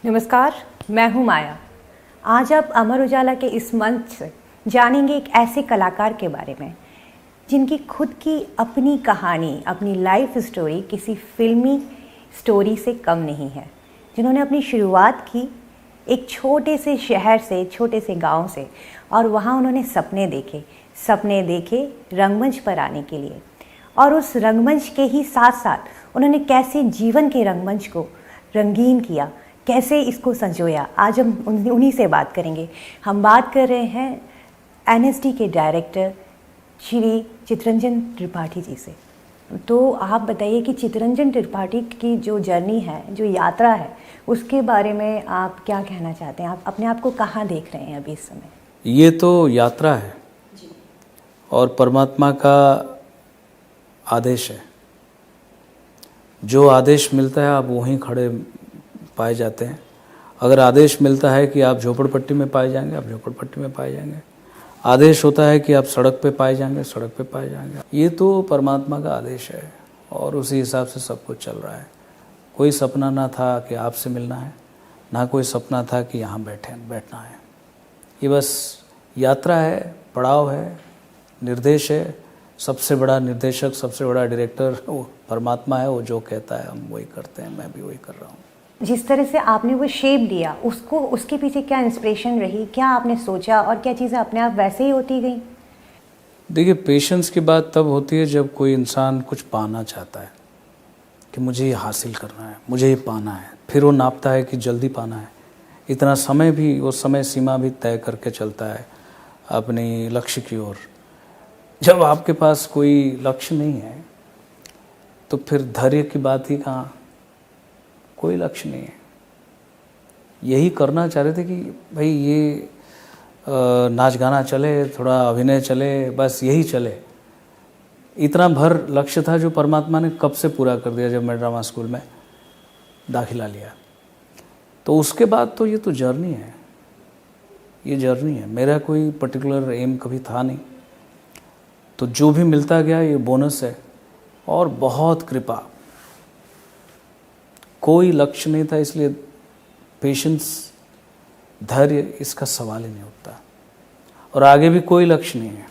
नमस्कार, मैं हूं माया। आज आप अमर उजाला के इस मंच से जानेंगे एक ऐसे कलाकार के बारे में जिनकी खुद की अपनी कहानी, अपनी लाइफ स्टोरी किसी फिल्मी स्टोरी से कम नहीं है। जिन्होंने अपनी शुरुआत की एक छोटे से शहर से, छोटे से गांव से, और वहां उन्होंने सपने देखे रंगमंच पर आने के लिए। और उस रंगमंच के ही साथ साथ उन्होंने कैसे जीवन के रंगमंच को रंगीन किया, कैसे इसको संजोया, आज हम उन्हीं से बात करेंगे। हम बात कर रहे हैं एनएसडी के डायरेक्टर श्री चितरंजन त्रिपाठी जी से। तो आप बताइए कि चितरंजन त्रिपाठी की जो जर्नी है, जो यात्रा है, उसके बारे में आप क्या कहना चाहते हैं? आप अपने आप को कहाँ देख रहे हैं अभी इस समय? ये तो यात्रा है और परमात्मा का आदेश है। जो आदेश मिलता है आप वहीं खड़े पाए जाते हैं। अगर आदेश मिलता है कि आप झोपड़पट्टी में पाए जाएंगे, आप झोपड़पट्टी में पाए जाएंगे। आदेश होता है कि आप सड़क पे पाए जाएंगे, सड़क पे पाए जाएंगे। ये तो परमात्मा का आदेश है और उसी हिसाब से सब कुछ चल रहा है। कोई सपना ना था कि आपसे मिलना है, ना कोई सपना था कि यहाँ बैठना है। ये बस यात्रा है, पड़ाव है, निर्देश है। सबसे बड़ा निर्देशक, सबसे बड़ा डायरेक्टर वो परमात्मा है। वो जो कहता है हम वही करते हैं। मैं भी वही कर रहा हूँ। जिस तरह से आपने वो शेप दिया, उसको, उसके पीछे क्या इंस्पिरेशन रही? क्या आपने सोचा और क्या चीज़ें अपने आप वैसे ही होती गई? देखिए, पेशेंस की बात तब होती है जब कोई इंसान कुछ पाना चाहता है कि मुझे ये हासिल करना है, मुझे ये पाना है। फिर वो नापता है कि जल्दी पाना है। इतना समय भी, वो समय सीमा भी तय करके चलता है अपनी लक्ष्य की ओर। जब आपके पास कोई लक्ष्य नहीं है तो फिर धैर्य की बात ही कहाँ। कोई लक्ष्य नहीं है। यही करना चाह रहे थे कि भाई ये नाच गाना चले, थोड़ा अभिनय चले, बस यही चले। इतना भर लक्ष्य था जो परमात्मा ने कब से पूरा कर दिया जब मैं ड्रामा स्कूल में दाखिला लिया। तो उसके बाद तो ये तो जर्नी है, ये जर्नी है। मेरा कोई पर्टिकुलर एम कभी था नहीं। तो जो भी मिलता गया ये बोनस है और बहुत कृपा। कोई लक्ष्य नहीं था, इसलिए पेशेंस, धैर्य, इसका सवाल ही नहीं उठता। और आगे भी कोई लक्ष्य नहीं है।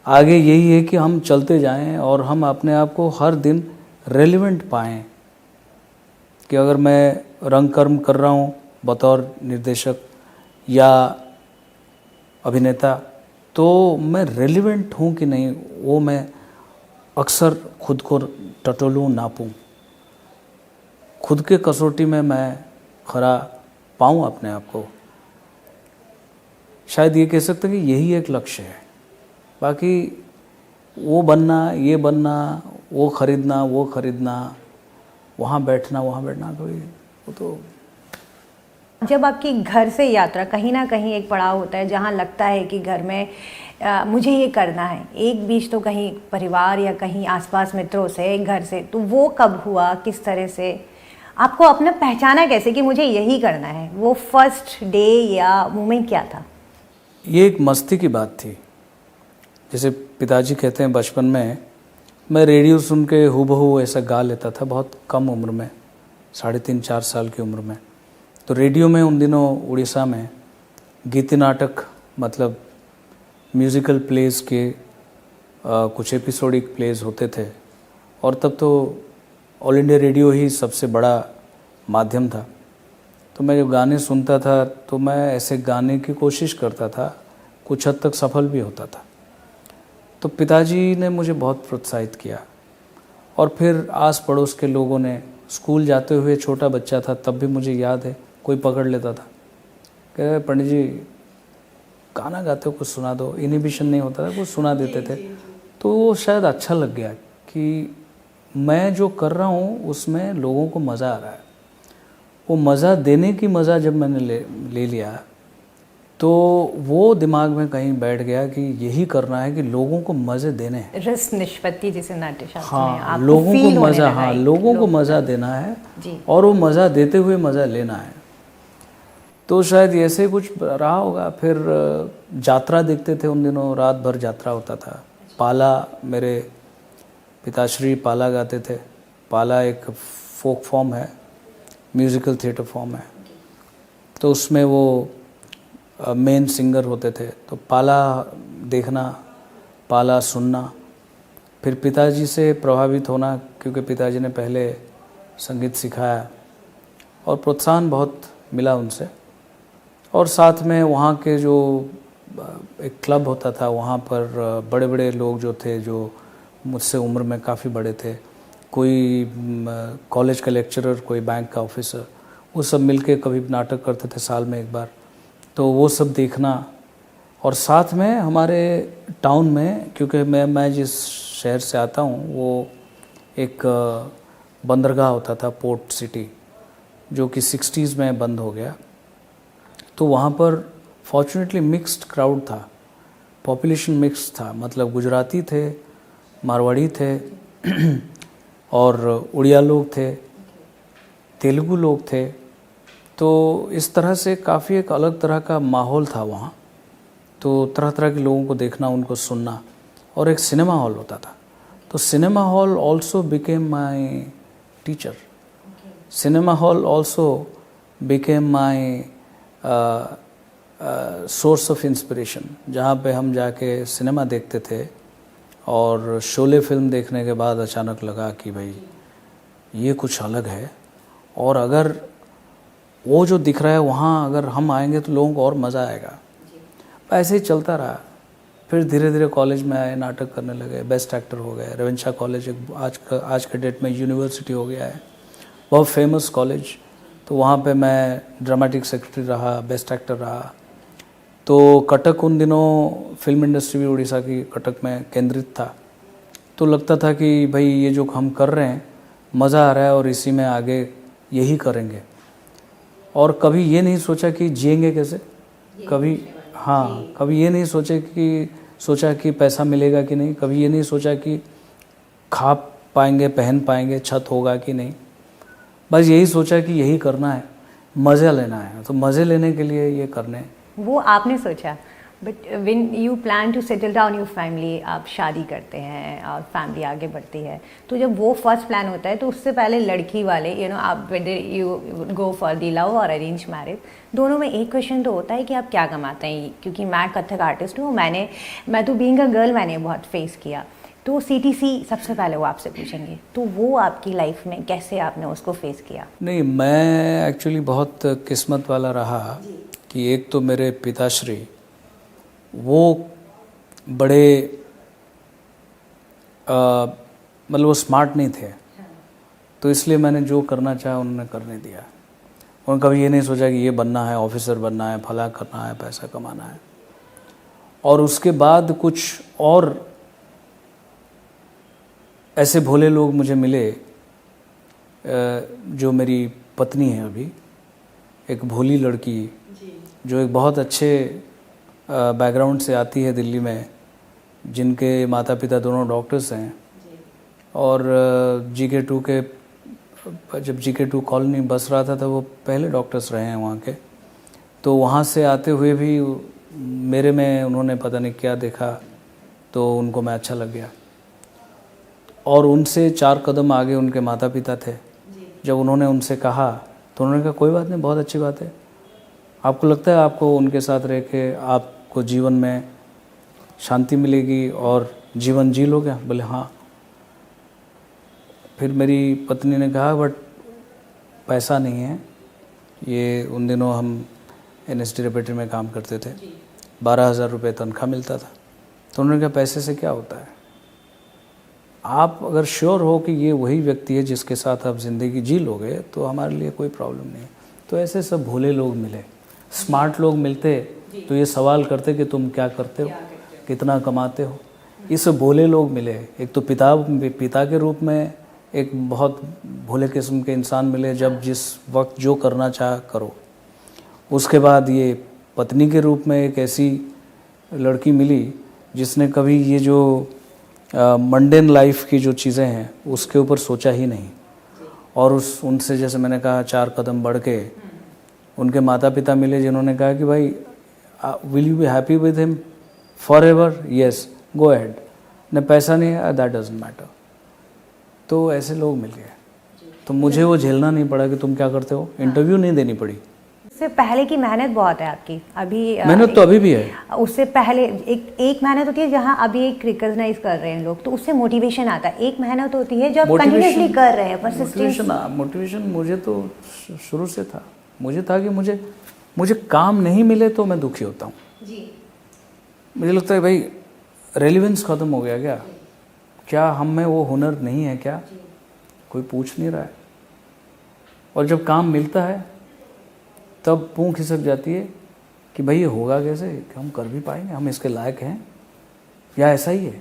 आगे यही है कि हम चलते जाएं और हम अपने आप को हर दिन रेलिवेंट पाएं कि अगर मैं रंग कर्म कर रहा हूं बतौर निर्देशक या अभिनेता, तो मैं रेलिवेंट हूं कि नहीं, वो मैं अक्सर खुद को टटोलूं, नापूं। खुद के कसौटी में मैं खरा पाऊँ अपने आप को। शायद ये कह सकते हैं कि यही एक लक्ष्य है। बाकी वो बनना, ये बनना, वो खरीदना, वहाँ बैठना कोई, वो तो। जब आपकी घर से यात्रा, कहीं ना कहीं एक पड़ाव होता है जहाँ लगता है कि घर में मुझे ये करना है। एक बीच तो कहीं परिवार या कहीं आसपास मित्रों से, घर से, तो वो कब हुआ, किस तरह से आपको अपना पहचाना कैसे कि मुझे यही करना है? वो फर्स्ट डे या मोमेंट क्या था? ये एक मस्ती की बात थी। जैसे पिताजी कहते हैं, बचपन में मैं रेडियो सुन के हूबहू ऐसा गा लेता था, बहुत कम उम्र में, 3.5-4 साल की उम्र में। तो रेडियो में उन दिनों उड़ीसा में गीति नाटक, मतलब म्यूज़िकल प्लेस के कुछ एपिसोडिक प्लेस होते थे। और तब तो ऑल इंडिया रेडियो ही सबसे बड़ा माध्यम था। तो मैं जब गाने सुनता था तो मैं ऐसे गाने की कोशिश करता था, कुछ हद तक सफल भी होता था। तो पिताजी ने मुझे बहुत प्रोत्साहित किया। और फिर आस पड़ोस के लोगों ने, स्कूल जाते हुए छोटा बच्चा था तब भी मुझे याद है, कोई पकड़ लेता था, कह रहे पंडित जी गाना गाते हो, कुछ सुना दो। इनहिबिशन नहीं होता था, कुछ सुना देते थे। तो वो शायद अच्छा लग गया कि मैं जो कर रहा हूँ उसमें लोगों को मज़ा आ रहा है। वो मज़ा देने की मज़ा जब मैंने ले लिया तो वो दिमाग में कहीं बैठ गया कि यही करना है कि लोगों को मज़े देने हैं। रस निष्पत्ति जिसे नाट्यशास्त्र में, हाँ, लोगों को मज़ा, हाँ, लोगों को मज़ा देना है और वो मज़ा देते हुए मज़ा लेना है। तो शायद ऐसे कुछ रहा होगा। फिर यात्रा देखते थे उन दिनों, रात भर यात्रा होता था। पाला, मेरे पिताश्री पाला गाते थे। पाला एक फोक फॉर्म है, म्यूज़िकल थिएटर फॉर्म है। तो उसमें वो मेन सिंगर होते थे। तो पाला देखना, पाला सुनना, फिर पिताजी से प्रभावित होना, क्योंकि पिताजी ने पहले संगीत सिखाया और प्रोत्साहन बहुत मिला उनसे। और साथ में वहाँ के जो एक क्लब होता था, वहाँ पर बड़े बड़े लोग जो थे, जो मुझसे उम्र में काफ़ी बड़े थे, कोई कॉलेज का लेक्चरर, कोई बैंक का ऑफिसर, वो सब मिलके कभी नाटक करते थे साल में एक बार। तो वो सब देखना, और साथ में हमारे टाउन में, क्योंकि मैं जिस शहर से आता हूँ वो एक बंदरगाह होता था, पोर्ट सिटी, जो कि 60s में बंद हो गया। तो वहाँ पर फॉर्चुनेटली मिक्स्ड क्राउड था, पॉपुलेशन मिक्स था, मतलब गुजराती थे, मारवाड़ी थे और उड़िया लोग थे, तेलुगु लोग थे। तो इस तरह से काफ़ी एक अलग तरह का माहौल था वहाँ। तो तरह तरह के लोगों को देखना, उनको सुनना, और एक सिनेमा हॉल होता था। तो cinema hall also became my teacher, cinema hall also became my source of inspiration, जहाँ पे हम जाके सिनेमा देखते थे। और शोले फिल्म देखने के बाद अचानक लगा कि भाई ये कुछ अलग है, और अगर वो जो दिख रहा है वहाँ अगर हम आएंगे तो लोगों को और मज़ा आएगा। ऐसे ही चलता रहा। फिर धीरे धीरे कॉलेज में आए, नाटक करने लगे, बेस्ट एक्टर हो गए। रेवेंशा कॉलेज एक आज के डेट में यूनिवर्सिटी हो गया है, बहुत फेमस कॉलेज। तो वहाँ पे मैं ड्रामेटिक सेक्रेटरी रहा, बेस्ट एक्टर रहा। तो कटक उन दिनों फिल्म इंडस्ट्री भी उड़ीसा की कटक में केंद्रित था। तो लगता था कि भाई ये जो हम कर रहे हैं मज़ा आ रहा है और इसी में आगे यही करेंगे। और कभी ये नहीं सोचा कि जिएंगे कैसे, कभी कभी ये नहीं सोचा कि पैसा मिलेगा कि नहीं, कभी ये नहीं सोचा कि खा पाएंगे, पहन पाएंगे, छत होगा कि नहीं। बस यही सोचा कि यही करना है, मज़े लेना है। तो मज़े लेने के लिए ये करने, वो आपने सोचा। But when you plan to settle down your family, आप शादी करते हैं और फैमिली आगे बढ़ती है, तो जब वो फर्स्ट प्लान होता है तो उससे पहले लड़की वाले आप you go for the love और अरेंज मैरिज, दोनों में एक क्वेश्चन तो होता है कि आप क्या कमाते हैं। क्योंकि मैं कथक आर्टिस्ट हूँ, मैं तो बीइंग अ गर्ल मैंने बहुत फेस किया। तो CTC सबसे पहले वो आपसे पूछेंगे, तो वो आपकी लाइफ में कैसे आपने उसको फेस किया? नहीं, मैं एक्चुअली बहुत किस्मत वाला रहा कि एक तो मेरे पिताश्री वो बड़े मतलब वो स्मार्ट नहीं थे। तो इसलिए मैंने जो करना चाहा उन्होंने करने दिया। उन्होंने कभी ये नहीं सोचा कि ये बनना है, ऑफिसर बनना है, फला करना है, पैसा कमाना है। और उसके बाद कुछ और ऐसे भोले लोग मुझे मिले, जो मेरी पत्नी है अभी, एक भोली लड़की जो एक बहुत अच्छे बैकग्राउंड से आती है दिल्ली में, जिनके माता पिता दोनों डॉक्टर्स हैं। और GK2 के, जब GK2 कॉलोनी बस रहा था तो वो पहले डॉक्टर्स रहे हैं वहाँ के। तो वहाँ से आते हुए भी मेरे में उन्होंने पता नहीं क्या देखा, तो उनको मैं अच्छा लग गया। और उनसे 4 कदम आगे उनके माता पिता थे। जब उन्होंने उनसे कहा तो उन्होंने कहा कोई बात नहीं, बहुत अच्छी बात है, आपको लगता है आपको उनके साथ रह के आपको जीवन में शांति मिलेगी और जीवन जी लोगे? बोले हाँ। फिर मेरी पत्नी ने कहा बट पैसा नहीं है। ये उन दिनों हम NSD रेपेटरी में काम करते थे, 12,000 रुपये तनख्वाह मिलता था। तो उन्होंने कहा पैसे से क्या होता है, आप अगर श्योर हो कि ये वही व्यक्ति है जिसके साथ आप ज़िंदगी जी लोगे तो हमारे लिए कोई प्रॉब्लम नहीं है। तो ऐसे सब भोले लोग मिले। स्मार्ट लोग मिलते तो ये सवाल करते कि तुम क्या करते हो, कितना कमाते हो। इस भोले लोग मिले। एक तो पिता के रूप में एक बहुत भोले किस्म के इंसान मिले, जब जिस वक्त जो करना चाह करो। उसके बाद ये पत्नी के रूप में एक ऐसी लड़की मिली जिसने कभी ये जो मंडेन लाइफ की जो चीज़ें हैं उसके ऊपर सोचा ही नहीं। और उनसे जैसे मैंने कहा 4 कदम बढ़ के उनके माता पिता मिले, जिन्होंने कहा कि भाई will you be happy with him for ever? Yes, go ahead. न पैसा नहीं है, दैट डजंट मैटर। तो ऐसे लोग मिल गए। तो मुझे वो झेलना नहीं पड़ा कि तुम क्या करते हो, इंटरव्यू नहीं देनी पड़ी। इससे उससे पहले की मेहनत बहुत है आपकी अभी। मेहनत तो अभी भी है। उससे पहले एक मेहनत होती है जहाँ अभी एक रिकॉग्नाइज कर रहे हैं लोग, तो उससे मोटिवेशन आता है। एक मेहनत होती है जब कंटिन्यूसली कर रहे हैं, परसिस्टेंस। मोटिवेशन मुझे तो शुरू से था। मुझे था कि मुझे काम नहीं मिले तो मैं दुखी होता हूँ जी। मुझे लगता है भाई रेलिवेंस खत्म हो गया क्या हम में वो हुनर नहीं है क्या? कोई पूछ नहीं रहा है। और जब काम मिलता है तब पूंह खिसक जाती है कि भाई ये होगा कैसे, कि हम कर भी पाएंगे, हम इसके लायक हैं या ऐसा ही है,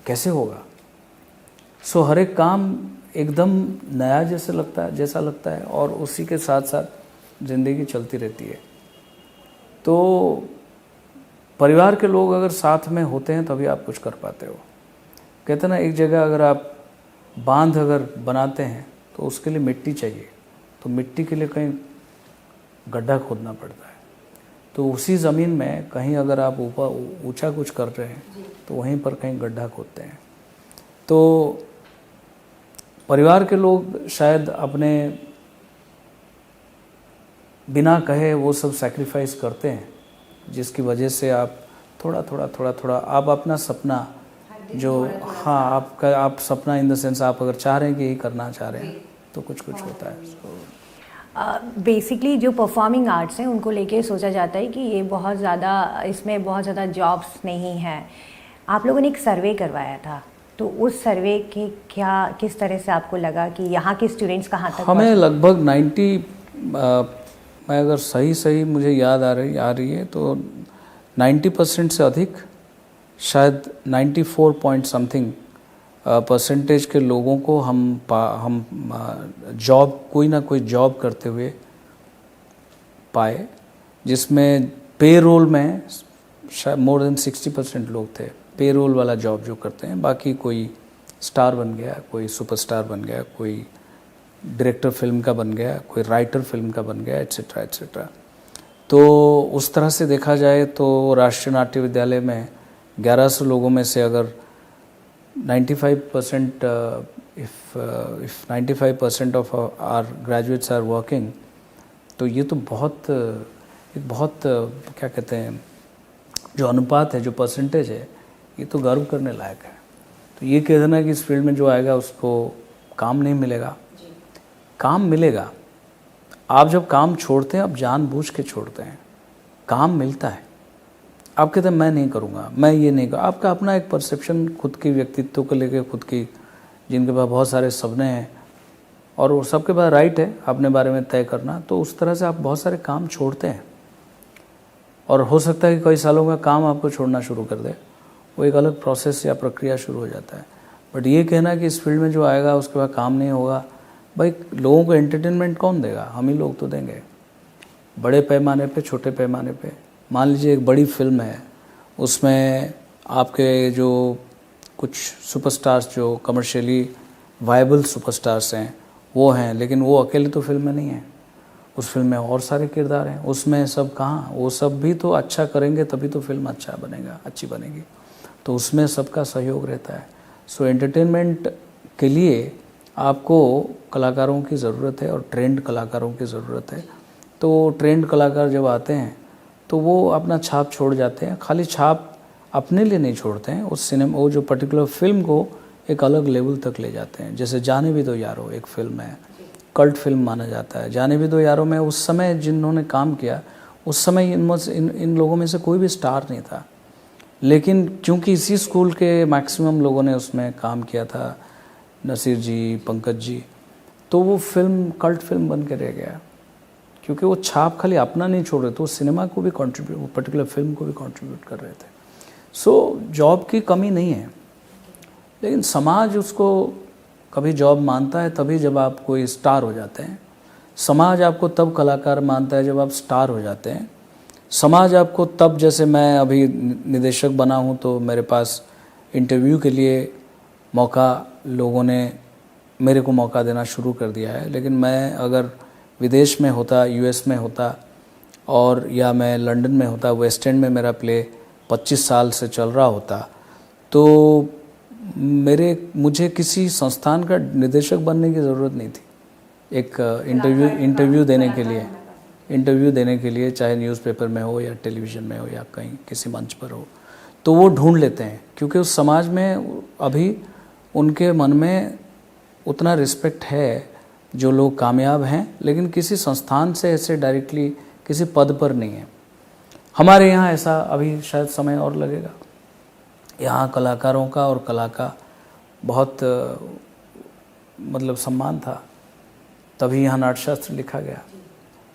कैसे होगा? सो हर एक काम एकदम नया जैसा लगता है और उसी के साथ साथ ज़िंदगी चलती रहती है। तो परिवार के लोग अगर साथ में होते हैं तभी आप कुछ कर पाते हो। कहते ना, एक जगह अगर आप बांध अगर बनाते हैं तो उसके लिए मिट्टी चाहिए, तो मिट्टी के लिए कहीं गड्ढा खोदना पड़ता है। तो उसी ज़मीन में कहीं अगर आप ऊपर ऊंचा कुछ कर रहे हैं तो वहीं पर कहीं गड्ढा खोदते हैं। तो परिवार के लोग शायद अपने बिना कहे वो सब सैक्रिफाइस करते हैं, जिसकी वजह से आप थोड़ा आप अपना सपना जो आप सपना इन द सेंस आप अगर चाह रहे हैं कि यही करना चाह रहे हैं तो कुछ होता है। बेसिकली जो परफॉर्मिंग आर्ट्स हैं उनको लेके सोचा जाता है कि ये बहुत ज़्यादा, इसमें बहुत ज़्यादा जॉब्स नहीं हैं। आप लोगों ने एक सर्वे करवाया था, तो उस सर्वे के किस तरह से आपको लगा कि यहाँ के स्टूडेंट्स कहाँ तक? हमें लगभग 90 मैं अगर सही मुझे याद आ रही है तो 90% से अधिक, शायद 94 पॉइंट समथिंग परसेंटेज के लोगों को हम जॉब, कोई ना कोई जॉब करते हुए पाए, जिसमें पे रोल में शायद मोर देन 60% लोग थे पे रोल वाला जॉब जो करते हैं। बाकी कोई स्टार बन गया, कोई सुपरस्टार बन गया, कोई डायरेक्टर फिल्म का बन गया, कोई राइटर फिल्म का बन गया, एट्सेट्रा एट्सेट्रा। तो उस तरह से देखा जाए तो राष्ट्रीय नाट्य विद्यालय में 1100 लोगों में से अगर 95% if 95% of our graduates are working, तो ये तो बहुत क्या कहते हैं, जो अनुपात है, जो परसेंटेज है, ये तो गर्व करने लायक है। तो ये कह देना कि इस फील्ड में जो आएगा उसको काम नहीं मिलेगा, काम मिलेगा। आप जब काम छोड़ते हैं, आप जानबूझ के छोड़ते हैं, काम मिलता है। आप कहते हैं मैं नहीं करूँगा, मैं ये नहीं करूँ। आपका अपना एक परसेप्शन खुद की व्यक्तित्व को लेकर, खुद की, जिनके पास बहुत सारे सपने हैं और वो सबके पास राइट है अपने बारे में तय करना, तो उस तरह से आप बहुत सारे काम छोड़ते हैं। और हो सकता है कि कई सालों का काम आपको छोड़ना शुरू कर दे, वो एक अलग प्रोसेस या प्रक्रिया शुरू हो जाता है। बट ये कहना कि इस फील्ड में जो आएगा उसके बाद काम नहीं होगा, भाई लोगों को एंटरटेनमेंट कौन देगा? हम ही लोग तो देंगे, बड़े पैमाने पे, छोटे पैमाने पे। मान लीजिए एक बड़ी फिल्म है, उसमें आपके जो कुछ सुपरस्टार्स जो कमर्शियली वायबल सुपरस्टार्स हैं वो हैं, लेकिन वो अकेले तो फिल्म में नहीं है, उस फिल्म में और सारे किरदार हैं, उसमें सब कहाँ, वो सब भी तो अच्छा करेंगे तभी तो फिल्म अच्छी बनेगी। तो उसमें सबका सहयोग रहता है। सो एंटरटेनमेंट के लिए आपको कलाकारों की ज़रूरत है और ट्रेंड कलाकारों की ज़रूरत है। तो ट्रेंड कलाकार जब आते हैं तो वो अपना छाप छोड़ जाते हैं। खाली छाप अपने लिए नहीं छोड़ते हैं, उस सिनेमा, वो जो पर्टिकुलर फिल्म को एक अलग लेवल तक ले जाते हैं। जैसे जाने भी दो यारो एक फिल्म है, कल्ट फिल्म माना जाता है। जाने भी दो यारों में उस समय जिन्होंने काम किया, उस समय इन लोगों में से कोई भी स्टार नहीं था, लेकिन क्योंकि इसी स्कूल के मैक्सिमम लोगों ने उसमें काम किया था, नसीर जी, पंकज जी, तो वो फिल्म कल्ट फिल्म बन के रह गया। क्योंकि वो छाप खाली अपना नहीं छोड़ रहे थे, वो सिनेमा को भी कंट्रीब्यूट, वो पर्टिकुलर फिल्म को भी कंट्रीब्यूट कर रहे थे। सो जॉब की कमी नहीं है, लेकिन समाज उसको कभी जॉब मानता है तभी जब आप कोई स्टार हो जाते हैं। समाज आपको तब कलाकार मानता है जब आप स्टार हो जाते हैं। समाज आपको तब, जैसे मैं अभी निदेशक बना हूँ तो मेरे पास इंटरव्यू के लिए मौका, लोगों ने मेरे को मौका देना शुरू कर दिया है। लेकिन मैं अगर विदेश में होता, यूएस में होता, और या मैं लंदन में होता, वेस्ट एंड में मेरा प्ले 25 साल से चल रहा होता, तो मुझे किसी संस्थान का निदेशक बनने की ज़रूरत नहीं थी एक इंटरव्यू देने के लिए। इंटरव्यू देने के लिए, चाहे न्यूज़पेपर में हो या टेलीविज़न में हो या कहीं किसी मंच पर हो, तो वो ढूंढ लेते हैं, क्योंकि उस समाज में अभी उनके मन में उतना रिस्पेक्ट है जो लोग कामयाब हैं, लेकिन किसी संस्थान से ऐसे डायरेक्टली किसी पद पर नहीं है। हमारे यहाँ ऐसा अभी शायद समय और लगेगा। यहाँ कलाकारों का और कला का बहुत मतलब सम्मान था, तभी यहाँ नाट्यशास्त्र लिखा गया।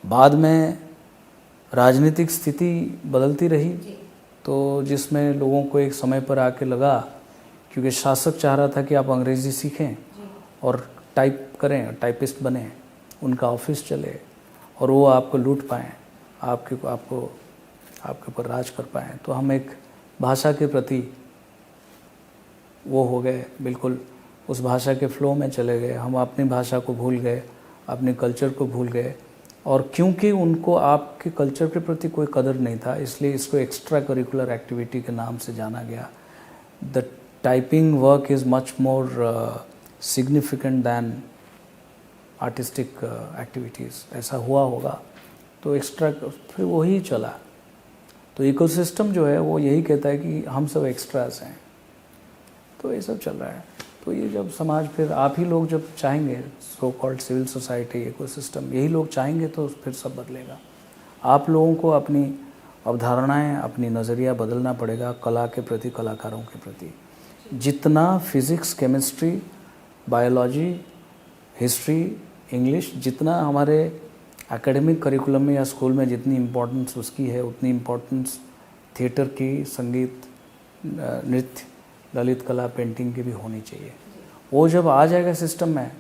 बाद में राजनीतिक स्थिति बदलती रही, तो जिसमें लोगों को एक समय पर आके लगा, क्योंकि शासक चाह रहा था कि आप अंग्रेज़ी सीखें और टाइप करें, टाइपिस्ट बने, उनका ऑफिस चले और वो आपको लूट पाएँ, आपके ऊपर राज कर पाएँ। तो हम एक भाषा के प्रति वो हो गए, बिल्कुल उस भाषा के फ्लो में चले गए। हम अपनी भाषा को भूल गए, अपने कल्चर को भूल गए, और क्योंकि उनको आपके कल्चर के प्रति कोई कदर नहीं था, इसलिए इसको एक्स्ट्रा करिकुलर एक्टिविटी के नाम से जाना गया। The typing work is much more significant than artistic activities, ऐसा हुआ होगा। तो एक्स्ट्रा फिर वही चला। तो इकोसिस्टम जो है वो यही कहता है कि हम सब एक्स्ट्रास हैं, तो ये सब चल रहा है। तो ये जब समाज, फिर आप ही लोग जब चाहेंगे, so called civil society, ecosystem, यही लोग चाहेंगे तो फिर सब बदलेगा। आप लोगों को अपनी अवधारणाएं, अपनी नज़रिया बदलना पड़ेगा कला के प्रति, कलाकारों के प्रति। जितना physics, chemistry, biology, history, English, जितना हमारे एकेडमिक करिकुलम में या स्कूल में जितनी इम्पोर्टेंस उसकी है, उतनी इम्पोर्टेंस थिएटर की, संगीत, नृत्य, ललित कला, पेंटिंग की भी होनी चाहिए। वो जब आ जाएगा सिस्टम में,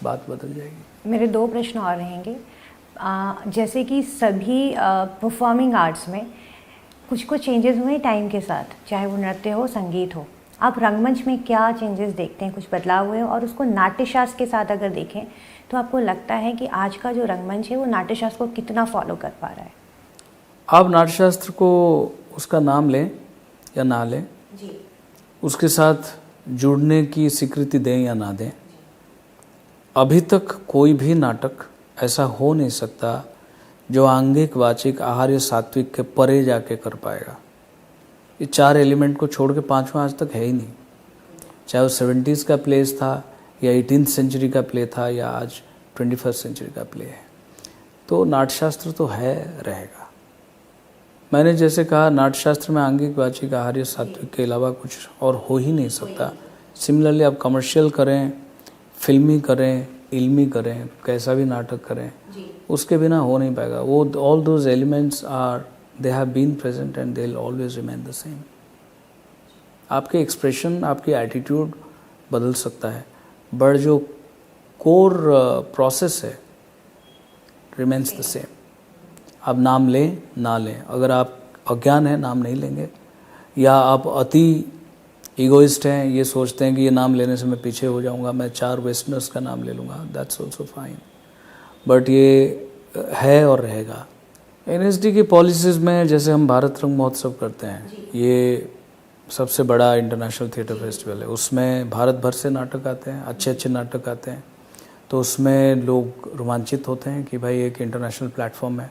बात बदल जाएगी। मेरे 2 प्रश्न और रहेंगे। जैसे कि सभी परफॉर्मिंग आर्ट्स में कुछ चेंजेस हुए टाइम के साथ, चाहे वो नृत्य हो, संगीत हो। आप रंगमंच में क्या चेंजेस देखते हैं, कुछ बदलाव हुए, और उसको नाट्यशास्त्र के साथ अगर देखें तो आपको लगता है कि आज का जो रंगमंच है वो नाट्यशास्त्र को कितना फॉलो कर पा रहा है? आप नाट्यशास्त्र को उसका नाम लें या ना लें, उसके साथ जुड़ने की स्वीकृति दें या ना दें, अभी तक कोई भी नाटक ऐसा हो नहीं सकता जो आंगिक, वाचिक, आहार्य, सात्विक के परे जाके कर पाएगा। ये 4 एलिमेंट को छोड़ के 5वां आज तक है ही नहीं। चाहे वो 70s का प्लेस था या 18th सेंचुरी का प्ले था या आज 21st सेंचुरी का प्ले है। तो नाट्यशास्त्र तो है, रहेगा। मैंने जैसे कहा, नाट्यशास्त्र में आंगिक, वाचिक, आहार्य, सात्विक के अलावा कुछ और हो ही नहीं सकता। सिमिलरली आप कमर्शियल करें, फिल्मी करें, इल्मी करें, कैसा भी नाटक करें, उसके बिना हो नहीं पाएगा। वो all those elements are, they have been present and they'll always remain the same. आपके एक्सप्रेशन, आपकी एटीट्यूड बदल सकता है, बट जो कोर प्रोसेस है रिमेन्स द सेम। आप नाम लें ना लें, अगर आप अज्ञान है नाम नहीं लेंगे, या आप अति ईगोइस्ट हैं, ये सोचते हैं कि ये नाम लेने से मैं पीछे हो जाऊंगा, मैं 4 वेस्टर्नर्स का नाम ले लूँगा, दैट्स ऑल्सो फाइन, बट ये है और रहेगा। NSD की पॉलिसीज़ में जैसे हम भारत रंग महोत्सव करते हैं, ये सबसे बड़ा इंटरनेशनल थिएटर फेस्टिवल है, उसमें भारत भर से नाटक आते हैं, अच्छे अच्छे नाटक आते हैं। तो उसमें लोग रोमांचित होते हैं कि भाई एक इंटरनेशनल प्लेटफॉर्म है,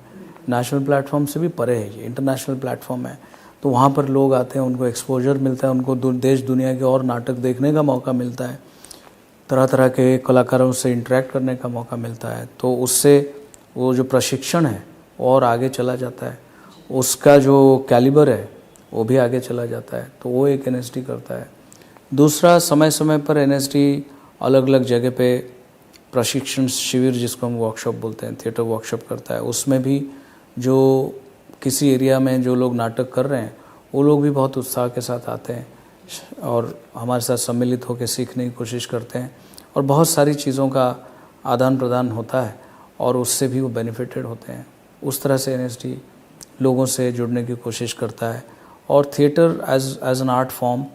नेशनल प्लेटफॉर्म से भी परे है, ये इंटरनेशनल प्लेटफॉर्म है। तो वहाँ पर लोग आते हैं, उनको एक्सपोजर मिलता है, उनको देश दुनिया के और नाटक देखने का मौका मिलता है, तरह तरह के कलाकारों से इंटरेक्ट करने का मौका मिलता है। तो उससे वो जो प्रशिक्षण है और आगे चला जाता है, उसका जो कैलिबर है वो भी आगे चला जाता है। तो वो एक NSD करता है। दूसरा, समय समय पर NSD अलग अलग जगह पे प्रशिक्षण शिविर, जिसको हम वर्कशॉप बोलते हैं, थिएटर वर्कशॉप करता है। उसमें भी जो किसी एरिया में जो लोग नाटक कर रहे हैं, वो लोग भी बहुत उत्साह के साथ आते हैं और हमारे साथ सम्मिलित होकर सीखने की कोशिश करते हैं, और बहुत सारी चीज़ों का आदान प्रदान होता है और उससे भी वो बेनिफिटेड होते हैं। उस तरह से NSD लोगों से जुड़ने की कोशिश करता है, और theatre as an art form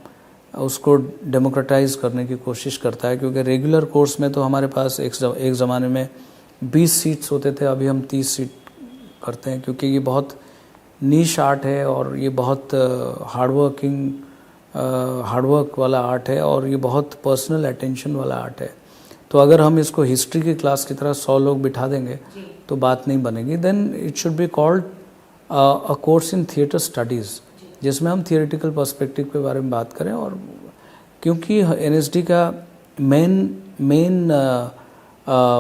उसको डेमोक्रेटाइज करने की कोशिश करता है। क्योंकि रेगुलर कोर्स में तो हमारे पास एक ज़माने में 20 सीट्स होते थे, अभी हम 30 सीट करते हैं, क्योंकि ये बहुत नीश आर्ट है और ये बहुत हार्डवर्क वाला आर्ट है और ये बहुत पर्सनल अटेंशन वाला आर्ट है। तो अगर हम इसको हिस्ट्री की क्लास की तरह 100 लोग बिठा देंगे तो बात नहीं बनेगी. Then it should be called a course in theatre studies, जिसमें हम थियोरेटिकल पर्सपेक्टिव के बारे में बात करें. और क्योंकि एनएसडी का मेन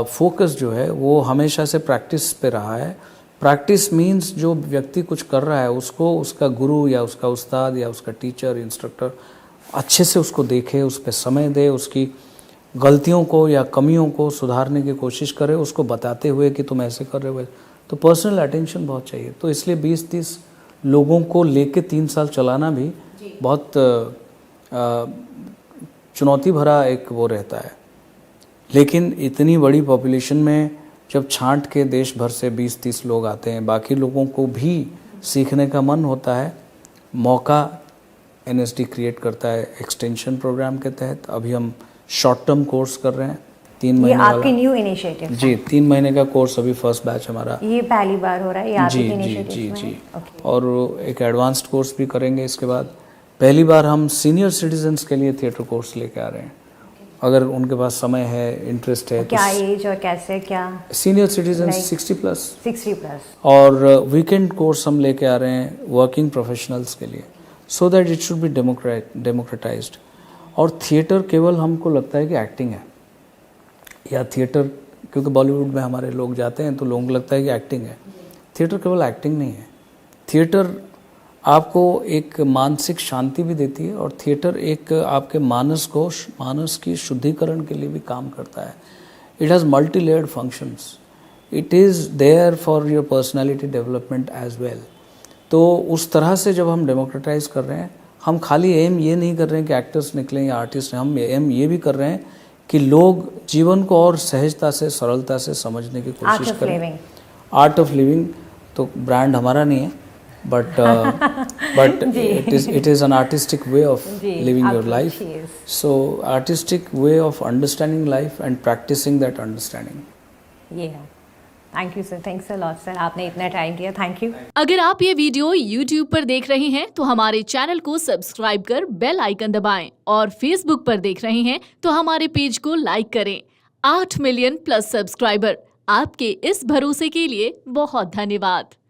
फोकस जो है वो हमेशा से प्रैक्टिस पे रहा है. प्रैक्टिस मीन्स जो व्यक्ति कुछ कर रहा है उसको उसका गुरु या उसका उस्ताद या उसका टीचर इंस्ट्रक्टर अच्छे से उसको देखे, उस पर समय दे, उसकी गलतियों को या कमियों को सुधारने की कोशिश करे, उसको बताते हुए कि तुम ऐसे कर रहे हो. तो पर्सनल अटेंशन बहुत चाहिए. तो इसलिए 20-30 लोगों को लेके 3 साल चलाना भी बहुत चुनौती भरा एक वो रहता है. लेकिन इतनी बड़ी पॉपुलेशन में जब छांट के देश भर से 20-30 लोग आते हैं, बाकी लोगों को भी सीखने का मन होता है. मौका एनएसडी क्रिएट करता है एक्सटेंशन प्रोग्राम के तहत. अभी हम शॉर्ट टर्म कोर्स कर रहे हैं 3 महीने वाला. ये आपके न्यू इनिशिएटिव जी, 3 महीने का कोर्स अभी फर्स्ट बैच हमारा. ये पहली बार हो रहा है ये आपके जी. इनिशिएटिव में? और एक एडवांस्ड कोर्स भी करेंगे इसके बाद. पहली बार हम सीनियर सिटीजन्स के लिए थिएटर कोर्स लेके आ रहे हैं. अगर उनके पास समय है, इंटरेस्ट है. क्या एज और कैसे क्या? Senior citizens 60+. 60+. और वीकेंड कोर्स हम लेके आ रहे हैं वर्किंग प्रोफेशनल्स के लिए, so that it should B democratised. और थिएटर केवल हमको लगता है कि एक्टिंग है, या थिएटर क्योंकि बॉलीवुड में हमारे लोग जाते हैं तो लोगों को लगता है कि एक्टिंग है. थिएटर केवल एक्टिंग नहीं है. थिएटर आपको एक मानसिक शांति भी देती है, और थिएटर एक आपके मानस की शुद्धिकरण के लिए भी काम करता है. It has multi layered functions. It is there for your personality development as well. तो उस तरह से जब हम डेमोक्रेटाइज कर रहे हैं, हम खाली एम ये नहीं कर रहे हैं कि एक्टर्स निकलें या आर्टिस्ट हैं. हम एम ये भी कर रहे हैं कि लोग जीवन को और सहजता से, सरलता से समझने की कोशिश करें. आर्ट ऑफ लिविंग तो ब्रांड हमारा नहीं है, but it is an artistic way of living your life. So artistic way of understanding life and practicing that understanding. Yeah. Thank you sir. Thanks a lot sir. आपने इतना time दिया. Thank you. अगर आप ये video YouTube पर देख रहे हैं तो हमारे चैनल को सब्सक्राइब कर बेल आइकन दबाएं, और Facebook पर देख रहे हैं तो हमारे पेज को लाइक करें. 8 मिलियन+ सब्सक्राइबर, आपके इस भरोसे के लिए बहुत धन्यवाद.